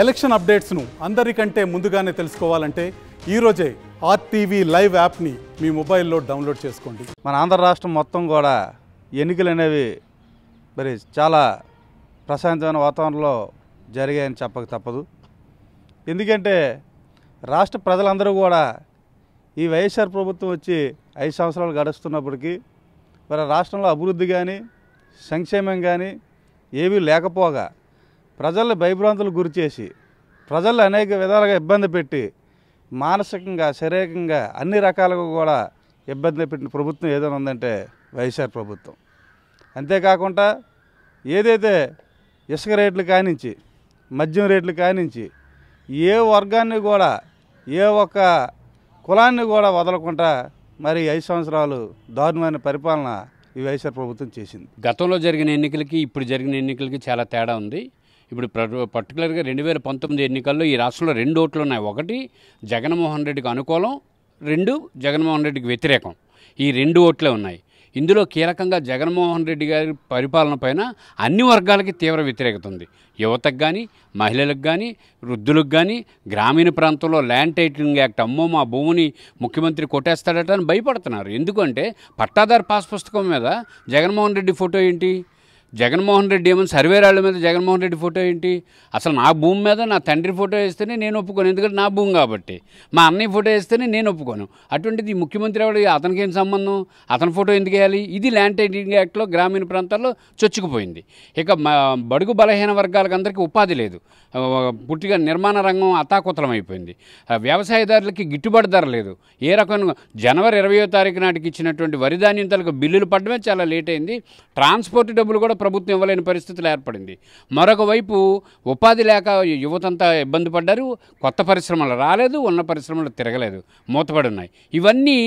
Election అప్డేట్స్ను అందరికంటే ముందుగానే తెలుసుకోవాలంటే ఈరోజే ఆర్టీవీ లైవ్ యాప్ని మీ మొబైల్లో డౌన్లోడ్ చేసుకోండి. మన ఆంధ్ర రాష్ట్రం మొత్తం కూడా ఎన్నికలు అనేవి మరి చాలా ప్రశాంతమైన వాతావరణంలో జరిగాయని చెప్పక తప్పదు. ఎందుకంటే రాష్ట్ర ప్రజలందరూ కూడా ఈ వైఎస్ఆర్ ప్రభుత్వం వచ్చి 5 సంవత్సరాలు గడుస్తున్నప్పటికీ మరి రాష్ట్రంలో అభివృద్ధి కానీ సంక్షేమం కానీ ఏమీ లేకపోగా ప్రజల్ని భయభ్రాంతులకు గురి చేసి ప్రజల్ని అనేక విధాలుగా ఇబ్బంది పెట్టి మానసికంగా శారీరకంగా అన్ని రకాలుగా కూడా ఇబ్బంది పెట్టిన ప్రభుత్వం ఏదైనా ఉందంటే వైఎస్ఆర్ ప్రభుత్వం. అంతేకాకుండా ఏదైతే ఇసుక రేట్లు కానించి మద్యం రేట్లు కానించి ఏ వర్గాన్ని కూడా ఏ ఒక్క కులాన్ని కూడా వదలకుండా మరి 5 సంవత్సరాలు దారుణమైన పరిపాలన ఈ వైఎస్ఆర్ ప్రభుత్వం చేసింది. గతంలో జరిగిన ఎన్నికలకి ఇప్పుడు జరిగిన ఎన్నికలకి చాలా తేడా ఉంది. ఇప్పుడు పర్టికులర్గా 2019 ఎన్నికల్లో ఈ రాష్ట్రంలో 2 ఓట్లు ఉన్నాయి. ఒకటి జగన్మోహన్ రెడ్డికి అనుకూలం, 2 జగన్మోహన్ రెడ్డికి వ్యతిరేకం. ఈ 2 ఓట్లే ఉన్నాయి. ఇందులో కీలకంగా జగన్మోహన్ రెడ్డి గారి పరిపాలన పైన అన్ని వర్గాలకి తీవ్ర వ్యతిరేకత ఉంది. యువతకు కానీ, మహిళలకు కానీ, వృద్ధులకు కానీ, గ్రామీణ ప్రాంతంలో ల్యాండ్ టైటిలింగ్ యాక్ట్ అమ్మో మా భూమిని ముఖ్యమంత్రి కొట్టేస్తాడట అని భయపడుతున్నారు. ఎందుకంటే పట్టాదారు పాస్ పుస్తకం మీద జగన్మోహన్ రెడ్డి ఫోటో ఏంటి? జగన్మోహన్ రెడ్డి ఏమన్నా సర్వేరాళ్ళ మీద జగన్మోహన్ రెడ్డి ఫోటో ఏంటి? అసలు నా భూమి మీద నా తండ్రి ఫోటో వేస్తేనే నేను ఒప్పుకోను, ఎందుకంటే నా భూమి కాబట్టి. మా అన్నయ్య ఫోటో వేస్తేనే నేను ఒప్పుకోను. అటువంటిది ముఖ్యమంత్రి ఎవడు, అతనికి ఏం సంబంధం? అతని ఫోటో ఎందుకు వేయాలి? ఇది ల్యాండ్ టైటిలింగ్ యాక్ట్లో గ్రామీణ ప్రాంతాల్లో చొచ్చుకుపోయింది. ఇక బడుగు బలహీన వర్గాలకు అందరికీ ఉపాధి లేదు. పూర్తిగా నిర్మాణ రంగం అతాకుతలం అయిపోయింది. వ్యవసాయదారులకి గిట్టుబాటు ధర లేదు. ఏ రకంగా జనవరి 20వ తారీఖు నాటికి ఇచ్చినటువంటి వరి ధాన్యంతలకు బిల్లులు పడడమే చాలా లేట్ అయింది. ట్రాన్స్పోర్ట్ డబ్బులు కూడా ప్రభుత్వం ఇవ్వలేని పరిస్థితులు ఏర్పడింది. మరొక వైపు ఉపాధి లేక యువతంతా ఇబ్బంది పడ్డారు. కొత్త పరిశ్రమలు రాలేదు, ఉన్న పరిశ్రమలు తిరగలేదు, మూతపడి ఉన్నాయి. ఇవన్నీ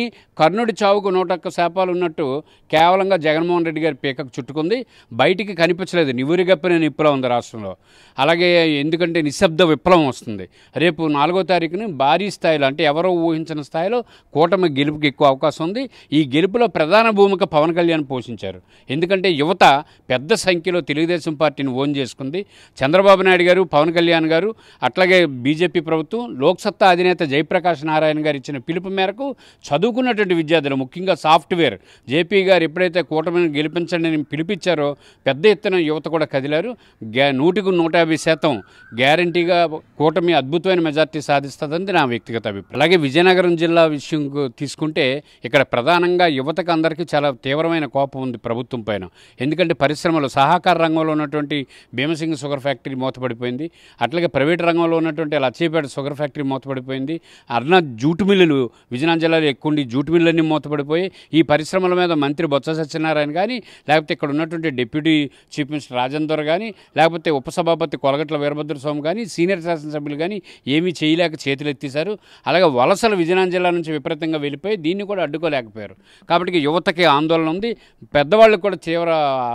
కర్ణుడి చావుకు 101 శాపాలు ఉన్నట్టు కేవలంగా జగన్మోహన్ రెడ్డి గారి పీకకు చుట్టుకుంది. బయటికి కనిపించలేదు. నివురిగప్పిన నిప్పులా ఉంది రాష్ట్రంలో. అలాగే ఎందుకంటే నిశ్శబ్ద విప్లవం వస్తుంది. రేపు 4వ తారీఖుని భారీ స్థాయిలో, అంటే ఎవరో ఊహించిన స్థాయిలో కూటమి గెలుపుకి ఎక్కువ అవకాశం ఉంది. ఈ గెలుపులో ప్రధాన భూమిక పవన్ కళ్యాణ్ పోషించారు. ఎందుకంటే యువత పెద్ద సంఖ్యలో తెలుగుదేశం పార్టీని ఓన్ చేసుకుంది. చంద్రబాబు నాయుడు గారు, పవన్ కళ్యాణ్ గారు, అట్లాగే బీజేపీ ప్రభుత్వం, లోక్సత్తా అధినేత జయప్రకాష్ నారాయణ గారు ఇచ్చిన పిలుపు మేరకు చదువుకున్నటువంటి విద్యార్థులు, ముఖ్యంగా సాఫ్ట్వేర్ జేపీ గారు ఎప్పుడైతే కూటమిని గెలిపించండి అని పిలిపించారో పెద్ద ఎత్తున యువత కూడా కదిలారు. 100కు 150% గ్యారంటీగా కూటమి అద్భుతమైన మెజార్టీ సాధిస్తుందని నా వ్యక్తిగత అభిప్రాయం. అలాగే విజయనగరం జిల్లా విషయం తీసుకుంటే ఇక్కడ ప్రధానంగా యువతకు అందరికీ చాలా తీవ్రమైన కోపం ఉంది ప్రభుత్వం పైన. ఎందుకంటే పరిశ్రమలు, సహకార రంగంలో ఉన్నటువంటి భీమసింగ్ షుగర్ ఫ్యాక్టరీ మూతపడిపోయింది. అట్లాగే ప్రైవేట్ రంగంలో ఉన్నటువంటి లచ్చయ్యపేట షుగర్ ఫ్యాక్టరీ మూతపడిపోయింది. అర్నా జూటు మిల్లులు విజయనగరం జిల్లాలో ఎక్కువ జూటు మిల్లులన్నీ మూతపడిపోయి ఈ పరిశ్రమల మీద మంత్రి బొత్స సత్యనారాయణ కానీ, లేకపోతే ఇక్కడ ఉన్నటువంటి డిప్యూటీ చీఫ్ మినిస్టర్ రాజేందర్ కానీ, లేకపోతే ఉపసభాపతి కొలగట్ల వీరభద్ర స్వామి కానీ, సీనియర్ శాసనసభ్యులు కానీ ఏమీ చేయలేక చేతులెత్తేశారు. అలాగే వలసలు విజయనగరం జిల్లా నుంచి విపరీతంగా వెళ్ళిపోయి దీన్ని కూడా అడ్డుకోలేకపోయారు. కాబట్టి యువతకి ఆందోళన ఉంది, పెద్దవాళ్ళకి కూడా తీవ్ర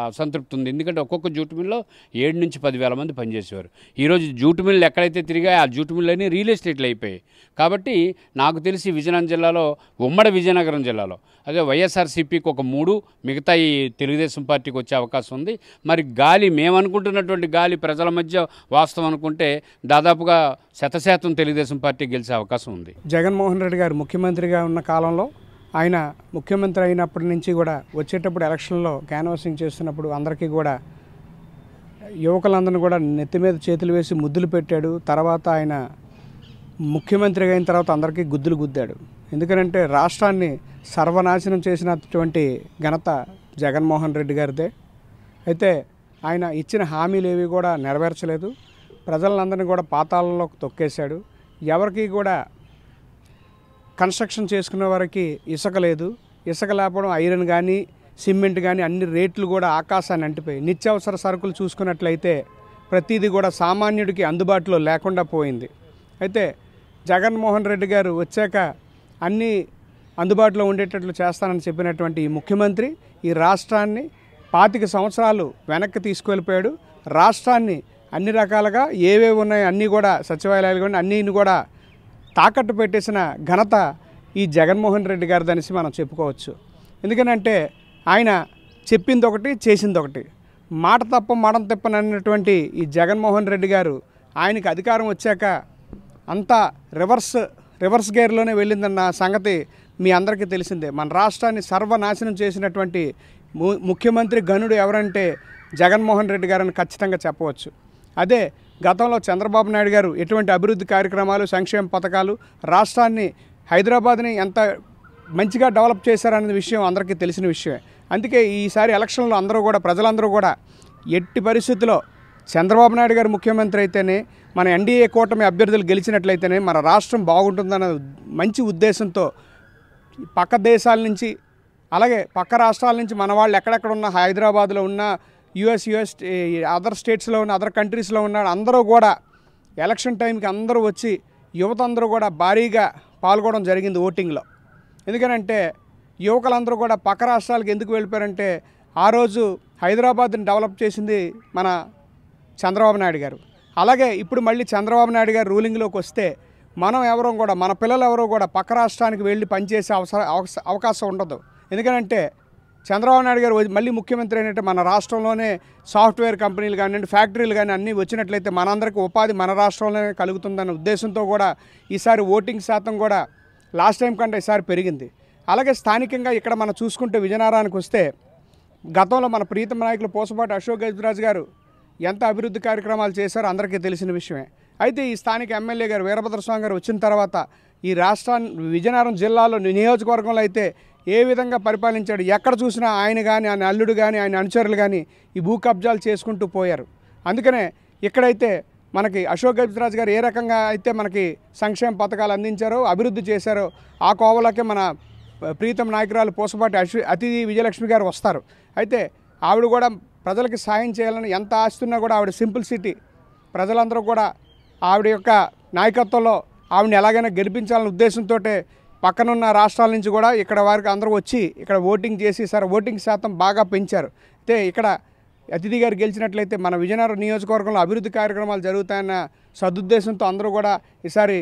అసంతృప్తి ఉంది. ఎందుకంటే ఒక్కొక్క జూటు మిల్లో 7 నుంచి 10,000 మంది పనిచేసేవారు. ఈరోజు జూటు మిల్లు ఎక్కడైతే తిరిగాయో ఆ జూటు మిల్లు అన్నీ రియల్ ఎస్టేట్లు అయిపోయాయి. కాబట్టి నాకు తెలిసి విజయనగరం జిల్లాలో, ఉమ్మడి విజయనగరం జిల్లాలో అదే వైఎస్ఆర్సీపీకి ఒక 3, మిగతా ఈ తెలుగుదేశం పార్టీకి వచ్చే అవకాశం ఉంది. మరి గాలి, మేమనుకుంటున్నటువంటి గాలి ప్రజల మధ్య వాస్తవం అనుకుంటే దాదాపుగా 100% తెలుగుదేశం పార్టీ గెలిచే అవకాశం ఉంది. జగన్మోహన్ రెడ్డి గారు ముఖ్యమంత్రిగా ఉన్న కాలంలో, ఆయన ముఖ్యమంత్రి అయినప్పటి నుంచి కూడా వచ్చేటప్పుడు ఎలక్షన్లో క్యాన్వాసింగ్ చేస్తున్నప్పుడు అందరికీ కూడా యువకులందరినీ కూడా నెత్తి మీద చేతులు వేసి ముద్దులు పెట్టాడు. తర్వాత ఆయన ముఖ్యమంత్రి అయిన తర్వాత అందరికీ గుద్దులు గుద్దాడు. ఎందుకంటే రాష్ట్రాన్ని సర్వనాశనం చేసినటువంటి ఘనత జగన్మోహన్ రెడ్డి గారిదే. అయితే ఆయన ఇచ్చిన హామీలు ఏవి కూడా నెరవేర్చలేదు. ప్రజలందరినీ కూడా పాతాళంలోకి తొక్కేశాడు. ఎవరికి కూడా కన్స్ట్రక్షన్ చేసుకునే వారికి ఇసుక లేదు. ఇసుక లేకపోవడం, ఐరన్ కానీ సిమెంట్ కానీ అన్ని రేట్లు కూడా ఆకాశాన్ని అంటిపోయి, నిత్యావసర సరుకులు చూసుకున్నట్లయితే ప్రతిదీ కూడా సామాన్యుడికి అందుబాటులో లేకుండా పోయింది. అయితే జగన్మోహన్ రెడ్డి గారు వచ్చాక అన్నీ అందుబాటులో ఉండేటట్లు చేస్తానని చెప్పినటువంటి ఈ ముఖ్యమంత్రి ఈ రాష్ట్రాన్ని 25 సంవత్సరాలు వెనక్కి తీసుకువెళ్ళిపోయాడు. రాష్ట్రాన్ని అన్ని రకాలుగా ఏవేవి ఉన్నాయో అన్నీ కూడా, సచివాలయాలు కానీ అన్నీ కూడా తాకట్టు పెట్టేసిన ఘనత ఈ జగన్మోహన్ రెడ్డి గారిదనేసి మనం చెప్పుకోవచ్చు. ఎందుకనంటే ఆయన చెప్పింది ఒకటి, చేసింది ఒకటి. మాట తప్ప మడం తిప్పనన్నటువంటి ఈ జగన్మోహన్ రెడ్డి గారు ఆయనకి అధికారం వచ్చాక అంతా రివర్స్ గేర్లోనే వెళ్ళిందన్న సంగతి మీ అందరికీ తెలిసిందే. మన రాష్ట్రాన్ని సర్వనాశనం చేసినటువంటి ముఖ్యమంత్రి గనుడు ఎవరంటే జగన్మోహన్ రెడ్డి గారని ఖచ్చితంగా చెప్పవచ్చు. అదే గతంలో చంద్రబాబు నాయుడు గారు ఎటువంటి అభివృద్ధి కార్యక్రమాలు, సంక్షేమ పథకాలు, రాష్ట్రాన్ని, హైదరాబాద్ని ఎంత మంచిగా డెవలప్ చేశారనే విషయం అందరికీ తెలిసిన విషయమే. అందుకే ఈసారి ఎలక్షన్లో అందరూ కూడా, ప్రజలందరూ కూడా ఎట్టి పరిస్థితుల్లో చంద్రబాబు నాయుడు గారు ముఖ్యమంత్రి అయితేనే, మన ఎన్డీఏ కూటమి అభ్యర్థులు గెలిచినట్లయితేనే మన రాష్ట్రం బాగుంటుందన్న మంచి ఉద్దేశంతో పక్క దేశాల నుంచి, అలాగే పక్క రాష్ట్రాల నుంచి మన వాళ్ళు ఎక్కడెక్కడ ఉన్న, హైదరాబాద్లో ఉన్న, యుఎస్ అదర్ స్టేట్స్లో ఉన్న, అదర్ కంట్రీస్లో ఉన్న అందరూ కూడా ఎలక్షన్ టైంకి అందరూ వచ్చి యువత అందరూ కూడా భారీగా పాల్గొనడం జరిగింది ఓటింగ్లో. ఎందుకనంటే యువకులందరూ కూడా పక్క రాష్ట్రాలకు ఎందుకు వెళ్ళిపోయారంటే ఆ రోజు హైదరాబాద్ని డెవలప్ చేసింది మన చంద్రబాబు నాయుడు గారు. అలాగే ఇప్పుడు మళ్ళీ చంద్రబాబు నాయుడు గారు రూలింగ్లోకి వస్తే మనం ఎవరూ కూడా, మన పిల్లలు ఎవరో కూడా పక్క రాష్ట్రానికి వెళ్ళి పనిచేసే అవకాశం ఉండదు. ఎందుకంటే చంద్రబాబు నాయుడు గారు మళ్ళీ ముఖ్యమంత్రి అయినట్టే మన రాష్ట్రంలోనే సాఫ్ట్వేర్ కంపెనీలు కానివ్వండి, ఫ్యాక్టరీలు కానీ అన్నీ వచ్చినట్లయితే మనందరికీ ఉపాధి మన రాష్ట్రంలోనే కలుగుతుందన్న ఉద్దేశంతో కూడా ఈసారి ఓటింగ్ శాతం కూడా లాస్ట్ టైం కంటే ఈసారి పెరిగింది. అలాగే స్థానికంగా ఇక్కడ మనం చూసుకుంటే విజయనగరానికి వస్తే గతంలో మన ప్రీతం నాయకులు పూసపాటి అశోక్ గజరాజు గారు ఎంత అభివృద్ధి కార్యక్రమాలు చేశారో అందరికీ తెలిసిన విషయమే. అయితే ఈ స్థానిక ఎమ్మెల్యే గారు వీరభద్రస్వామి గారు వచ్చిన తర్వాత ఈ రాష్ట్రాన్ని, విజయనగరం జిల్లాలో నియోజకవర్గంలో అయితే ఏ విధంగా పరిపాలించాడు, ఎక్కడ చూసినా ఆయన కానీ, ఆయన అల్లుడు కానీ, ఆయన అనుచరులు కానీ ఈ భూ కబ్జాలు చేసుకుంటూ పోయారు. అందుకనే ఇక్కడైతే మనకి అశోక్ గజరాజు గారు ఏ రకంగా అయితే మనకి సంక్షేమ పథకాలు అందించారో, అభివృద్ధి చేశారో ఆ కోవలకే మన ప్రీతం నాయకురాలు పూసపాటి అతిథి విజయలక్ష్మి గారు వస్తారు. అయితే ఆవిడ కూడా ప్రజలకి సాయం చేయాలని ఎంత ఆస్తున్నా కూడా ఆవిడ సింప్లిసిటీ, ప్రజలందరూ కూడా ఆవిడ యొక్క నాయకత్వంలో ఆవిడని ఎలాగైనా గెలిపించాలనే ఉద్దేశంతో పక్కనున్న రాష్ట్రాల నుంచి కూడా ఇక్కడ వారికి అందరూ వచ్చి ఇక్కడ ఓటింగ్ చేసి ఓటింగ్ శాతం బాగా పెంచారు. అయితే ఇక్కడ అతిథి గారు గెలిచినట్లయితే మన విజయనగరం నియోజకవర్గంలో అభివృద్ధి కార్యక్రమాలు జరుగుతాయన్న సదుద్దేశంతో అందరూ కూడా ఈసారి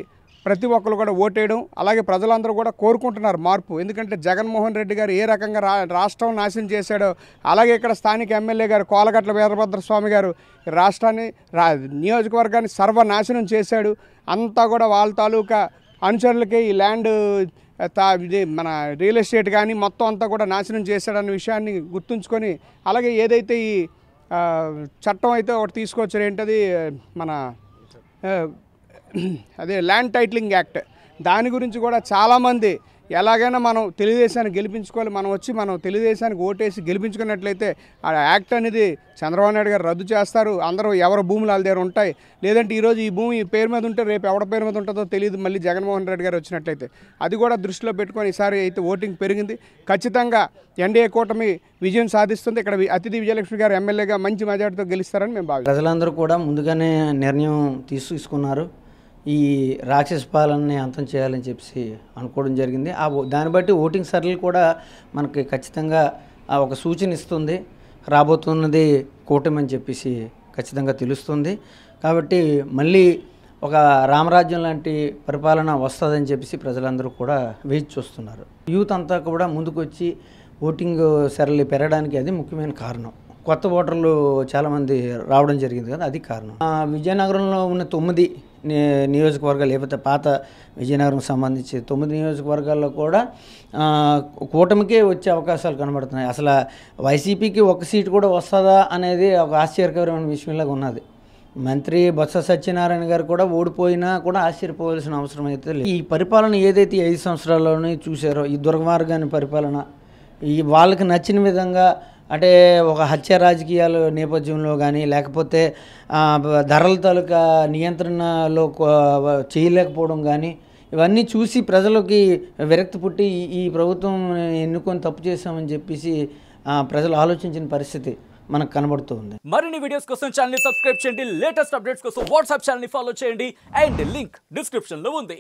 ప్రతి ఒక్కరు కూడా ఓటేయడం, అలాగే ప్రజలందరూ కూడా కోరుకుంటున్నారు మార్పు. ఎందుకంటే జగన్మోహన్ రెడ్డి గారు ఏ రకంగా రాష్ట్రం నాశనం చేశాడో, అలాగే ఇక్కడ స్థానిక ఎమ్మెల్యే గారు కోలగట్ల వీరభద్రస్వామి గారు రాష్ట్రాన్ని, నియోజకవర్గాన్ని సర్వనాశనం చేశాడు. అంతా కూడా వాళ్ళ తాలూకా అనుచరులకి ఈ ల్యాండ్, ఇది మన రియల్ ఎస్టేట్ కానీ మొత్తం అంతా కూడా నాశనం చేశాడన్న విషయాన్ని గుర్తుంచుకొని, అలాగే ఏదైతే ఈ చట్టం అయితే ఒకటి తీసుకొచ్చారు, ఏంటది మన అదే ల్యాండ్ టైటిలింగ్ యాక్ట్, దాని గురించి కూడా చాలామంది ఎలాగైనా మనం తెలుగుదేశాన్ని గెలిపించుకోవాలి, మనం తెలుగుదేశానికి ఓటేసి గెలిపించుకున్నట్లయితే ఆ యాక్ట్ అనేది చంద్రబాబు నాయుడు గారు రద్దు చేస్తారు. అందరూ ఎవరి భూములు వాళ్ళ దగ్గర ఉంటాయి. లేదంటే ఈరోజు ఈ భూమి పేరు మీద ఉంటే రేపు ఎవడ పేరు మీద ఉంటుందో తెలియదు మళ్ళీ జగన్మోహన్ రెడ్డి గారు వచ్చినట్లయితే. అది కూడా దృష్టిలో పెట్టుకొని ఈసారి అయితే ఓటింగ్ పెరిగింది. ఖచ్చితంగా ఎన్డీఏ కూటమి విజయం సాధిస్తుంది. ఇక్కడ అతిథి విజయలక్ష్మి గారు ఎమ్మెల్యేగా మంచి మెజార్టీతో గెలుస్తారని మేము భావిస్తున్నాం. ప్రజలందరూ కూడా ముందుగానే నిర్ణయం తీసుకున్నారు. ఈ రాక్షస పాలనని అంతం చేయాలని చెప్పి అనుకోవడం జరిగింది. దాన్ని బట్టి ఓటింగ్ సర్లు కూడా మనకి ఖచ్చితంగా ఒక సూచన ఇస్తుంది. రాబోతున్నది కూటమి అని చెప్పేసి ఖచ్చితంగా తెలుస్తుంది. కాబట్టి మళ్ళీ ఒక రామరాజ్యం లాంటి పరిపాలన వస్తుందని చెప్పేసి ప్రజలందరూ కూడా వేచి చూస్తున్నారు. యూత్ అంతా కూడా ముందుకు వచ్చి ఓటింగ్ సరళి పెరగడానికి అది ముఖ్యమైన కారణం. కొత్త ఓటర్లు చాలామంది రావడం జరిగింది కదా, అది కారణం. విజయనగరంలో ఉన్న 9 నియోజకవర్గాలు, లేకపోతే పాత విజయనగరం సంబంధించి 9 నియోజకవర్గాల్లో కూడా కూటమికే వచ్చే అవకాశాలు కనబడుతున్నాయి. అసలు వైసీపీకి ఒక సీటు కూడా వస్తుందా అనేది ఒక ఆశ్చర్యకరమైన విషయంలాగా ఉన్నది. మంత్రి బొత్స సత్యనారాయణ గారు కూడా ఓడిపోయినా కూడా ఆశ్చర్యపోవాల్సిన అవసరం అయితే లేదు. ఈ పరిపాలన ఏదైతే 5 సంవత్సరాల్లోనే చూశారో, ఈ దుర్మార్గాన్ని పరిపాలన, ఈ వాళ్ళకి నచ్చిన విధంగా, అంటే ఒక హత్య రాజకీయాల నేపథ్యంలో కానీ, లేకపోతే ధరల తాలూకా నియంత్రణలో చేయలేకపోవడం కానీ, ఇవన్నీ చూసి ప్రజలకి విరక్తి పుట్టి ఈ ప్రభుత్వం ఎన్నుకొని తప్పు చేశామని చెప్పేసి ప్రజలు ఆలోచించిన పరిస్థితి మనకు కనబడుతుంది. మరిన్ని వీడియోస్ కోసం ఛానల్ ని సబ్స్క్రైబ్ చేయండి. లేటెస్ట్ అప్డేట్స్ కోసం వాట్సాప్ ఛానల్ ని ఫాలో చేయండి. అండ్ లింక్ డిస్క్రిప్షన్ లో ఉంది.